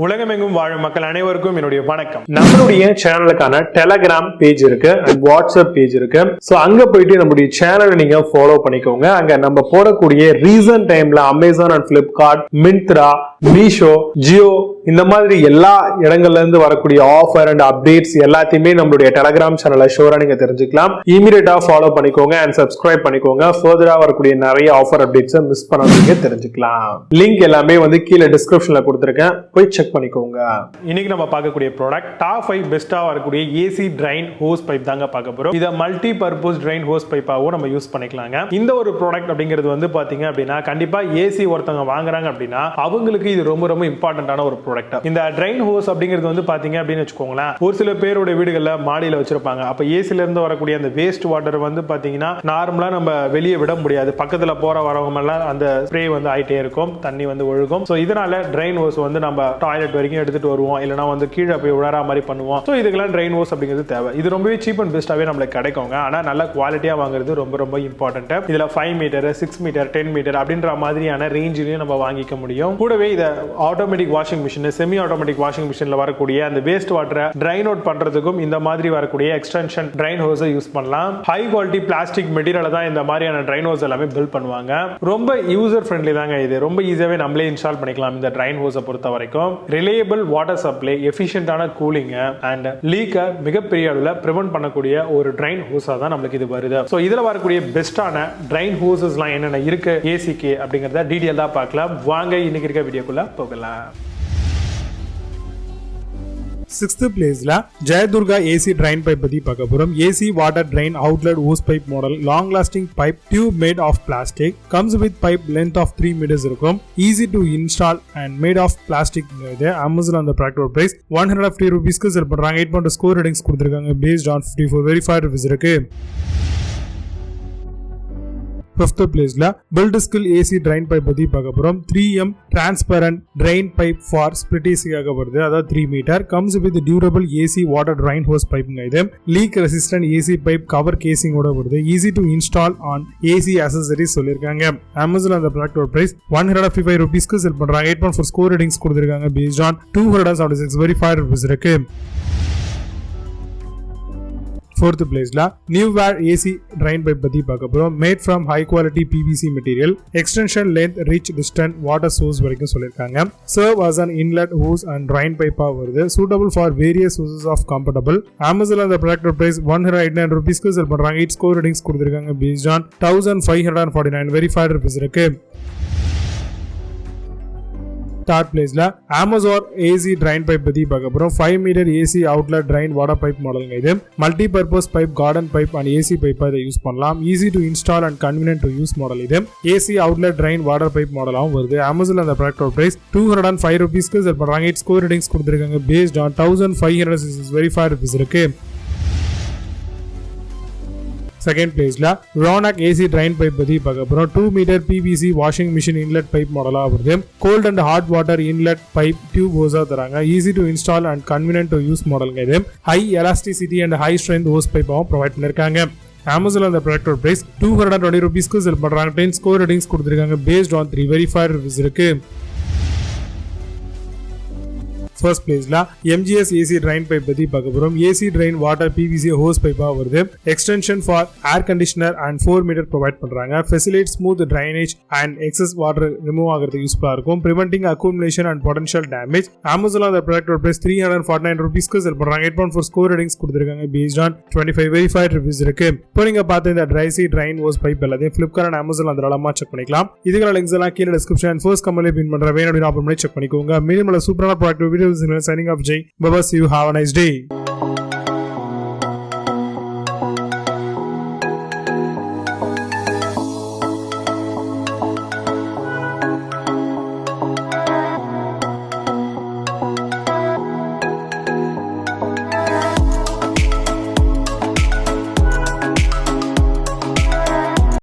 உலகமெங்கும் வாழும் மக்கள் அனைவருக்கும் என்னுடைய வணக்கம். நம்மளுடைய சேனலுக்கான டெலகிராம் பேஜ் இருக்கு அண்ட் வாட்ஸ்அப் பேஜ் இருக்கு. சோ அங்க போயிட்டு நம்மளுடைய சேனலை நீங்க ஃபாலோ பண்ணிக்கோங்க. அங்க நம்ம போடக்கூடிய ரீசன்ட் டைம்ல Amazon and Flipkart, Myntra, Meesho, Jio இந்த மாதிரி எல்லா இடங்கள்ல இருந்து வரக்கூடிய ஆஃபர் அண்ட் அப்டேட்ஸ் எல்லாத்தையுமே நம்மளுடைய டெலகிராம் சேனல்ல ஷோரா நீங்க தெரிஞ்சுக்கலாம். இமீடியட்டா ஃபாலோ பண்ணிக்கோங்க அண்ட் சப்ஸ்கிரைப் பண்ணிக்கோங்க. ஃபர்தரா வரக்கூடிய நிறைய ஆஃபர் அப்டேட்ஸ் மிஸ் பண்ணாதீங்க, தெரிஞ்சுக்கலாம். லிங்க் எல்லாமே கீழே டிஸ்கிரிப்ஷன்ல கொடுத்திருக்கேன், போய் செக் பண்ணிக்கோங்க. இன்னைக்கு நம்ம பார்க்கக்கூடிய ப்ராடக்ட் டாப் 5 பெஸ்டா வரக்கூடிய ஏசி ட்ரைன் ஹோஸ் பைப் தாங்க பார்க்க போறோம். இத மல்டி பர்பஸ் ட்ரைன் ஹோஸ் பைப்பாவும் நம்ம யூஸ் பண்ணிக்கலாங்க. இந்த ஒரு ப்ராடக்ட் அப்படிங்கிறது பாத்தீங்க அப்படின்னா கண்டிப்பா ஏசி ஒருத்தவங்க வாங்குறாங்க அப்படின்னா அவங்களுக்கு இது ரொம்ப ரொம்ப இம்பார்ட்டன்டான ஒரு ப்ராடக்ட். இந்த ட்ரைன் ஹோஸ் அப்படிங்கிறது பாத்தீங்க அப்படின்னு வச்சுக்கோங்களேன், ஒரு சில பேரோட வீடுகள்ல மாடியில வச்சிருப்பாங்க. அப்ப ஏசில இருந்து வரக்கூடிய அந்த வேஸ்ட் வாட்டர் பாத்தீங்கன்னா நார்மலா நம்ம வெளியே விட முடியாது. பக்கத்துல போற வரவங்க எல்லாம் அந்த ஸ்ப்ரே ஆயிட்டே இருக்கும், தண்ணி ஒழுகும். சோ இதனால ட்ரைன் ஹோஸ் நம்ம டாய்லெட் வரைக்கும் எடுத்துட்டு வருவோம், இல்லனா கீழே போய் விழற மாதிரி பண்ணுவோம். சோ இதுக்கெல்லாம் ட்ரைன் ஹோஸ் அப்படிங்கிறது தேவை. இது ரொம்பவே சீப் அண்ட் பெஸ்டாவே நம்மளுக்கு கிடைக்குங்க. ஆனா நல்ல குவாலிட்டியா வாங்குறது ரொம்ப ரொம்ப இம்பார்ட்டன்ட். இதுல 5 மீட்டர், 6 மீட்டர், 10 மீட்டர் அப்படின்ற மாதிரியான ரேஞ்சிலையும் நம்ம வாங்கிக்க முடியும். கூடவே இத automatic washing machine, semi automatic washing மிஷின்ல வரக்கூடிய அந்த வேஸ்ட் வாட்டரை ட்ரைன் அவுட் பண்றதுக்கும் இந்த மாதிரி வரக்கூடிய எக்ஸ்டென்ஷன் ட்ரைன் ஹோஸை யூஸ் பண்ணலாம். ஹை குவாலிட்டி பிளாஸ்டிக் மெட்டீரியல் தான் இந்த மாதிரியான ட்ரைன் ஹோஸ் எல்லாமே பில்ட் பண்ணுவாங்க. ரொம்ப யூசர் ஃப்ரெண்ட்லி தாங்க இது. ரொம்ப ஈஸியாவே நம்மளே இன்ஸ்டால் பண்ணிக்கலாம் இந்த ட்ரைன் ஹோஸை பொறுத்த வரைக்கும். ரிலையபிள் வாட்டர் சப்ளை, எஃபிஷியன்டான கூலிங் அண்ட் லீக்கை மிகப்பெரிய அளவில் பிரிவென்ட் பண்ணக்கூடிய ஒரு ட்ரைன் ஹோஸா தான் நம்மளுக்கு இது வருது. ஸோ இதில் வரக்கூடிய பெஸ்டான ட்ரைன் ஹோசஸ்லாம் என்னென்ன இருக்கு ஏசிக்கு அப்படிங்கிறத டீடைல் தான் பார்க்கலாம். வாங்க இன்னைக்கு இருக்க வீடியோக்குள்ள போகலாம். 6th பிளேஸ்ல ஜெயதுர்கா ஏசி ட்ரைன் பைப் பத்தி பார்க்க போறோம். AC water drain outlet hose pipe model, long lasting pipe, tube made of plastic, comes with pipe length of 3 meters இருக்கும். Easy to install and made of plastic. Amazon அந்த product price 150 ரூபீஸ்க்கு செல் பண்றாங்க. 8.2 score ratings கொடுத்திருக்காங்க. Based on 54 verified reviews இருக்கு. 5th பிளேஸ்ல build skill AC drain pipe பத்தி பார்க்க போறோம். 3M transparent drain pipe for split ஏசிக்காக வருது. அதாவது 3 metre, comes with durable AC water drain hose பைப்புங்க. இது leak resistant AC pipe cover கேசிங்கோட வருது. Easy to install on AC accessories சொல்லிருக்காங்க. அமேசான் அந்த ப்ராடக்ட் பிரைஸ் 155 ரூபீஸ்க்கு செல் பண்றாங்க. 8.4 ஸ்கோர் ரேட்டிங்ஸ் கொடுத்திருக்காங்க. பேஸ்ட் ஆன் 276 வெரிஃபைட் ரிவ்யூஸ் இருக்கு. 4th பிளேஸ்ல new wear AC drain pipe பத்தி பார்க்க போறோம். Made from high quality PVC material, extension length, reach distance, water source வரைக்கும் சொல்லிருக்காங்க. Serve as an inlet hose and drain pipe வருது. suitable for various uses of comfortable. Amazon அந்த product price 189 ரூபீஸ்க்கு செல் பண்றாங்க. 8 score ratings கொடுத்திருக்காங்க. Based on 1549 verified reviews இருக்கு. 3rd பிளேஸ்ல Amazon AC drain pipe பத்தி பார்க்க போறோம். 5 metre AC outlet drain water pipe மாடலுங்க. இது multi purpose pipe, garden pipe and AC பைப்பா இதை யூஸ் பண்ணலாம். Easy to install and convenient to use model. இது AC outlet drain water pipe மாடலாகவும் வருது. அமேசான் அந்த ப்ராடக்ட் பிரைஸ் 205 ரூபீஸ்க்கு செல் பண்றாங்க. 8 ஸ்கோர் ரேட்டிங்ஸ் கொடுத்திருக்காங்க. பேஸ்ட் ஆன் 1566 வெரிஃபைட் ரிவ்யூஸ் இருக்கு. 2nd பிளேஸ்ல ரோனாக் ஏசி ட்ரைன் பைப் பத்தி பார்க்க போறோம். 2 metre PVC washing machine inlet pipe மாடலா வருது. Cold and hot water inlet pipe tube ஹோஸா தராங்க. Easy to install and convenient to use மாடலுங்க. இது high elasticity and high strength hose பைப்பாவும் ப்ரொவைட் பண்ணிருக்காங்க. அமேசான் அந்த ப்ராடக்ட் பிரைஸ் 220 ரூபீஸ்க்கு செல் பண்றாங்க. 10 ஸ்கோர் ரேட்டிங்ஸ் கொடுத்திருக்காங்க. பேஸ்ட் ஆன் 3 வெரிஃபைட் ரிவ்யூஸ் இருக்கு. 1st பிளேஸ்ல MGS ஏசி ட்ரைன் பைப் பத்தி பார்க்க போறோம். AC drain water PVC hose பைப்பா வருது. Extension for air conditioner and 4 metre provide பண்றாங்க. Facility smooth drainage and excess water remove ஆகிறதுக்கு யூஸ்ஃபுல்லா இருக்கும். Preventing accumulation and potential damage. Amazon அந்த ப்ராடக்ட் பிரைஸ் 349 ரூபீஸ்க்கு செல் பண்றாங்க. 8.4 ஸ்கோர் ரேட்டிங்ஸ் கொடுத்திருக்காங்க. பேஸ்ட் ஆன் 25 வெரிஃபைட் ரிவ்யூஸ் இருக்கு. இப்போ நீங்க பார்த்த இந்த ட்ரைசி ட்ரைன் ஹோஸ் பைப் எல்லாத்தையும் பிளிப்கார்ட் அண்ட் அமேசான் அந்த அளமா செக் பண்ணிக்கலாம். இதுக்கான லிங்க்ஸ் எல்லாம் கீழே டிஸ்கிரிப்ஷன் ஃபர்ஸ்ட் கமெண்ட்ல பின் பண்ற வேணும் அப்படின்னு செக் பண்ணிக்கோங்க. மினிமம் சூப்பரான product video signing off. Jay. Bye-bye. See you. Have a nice day.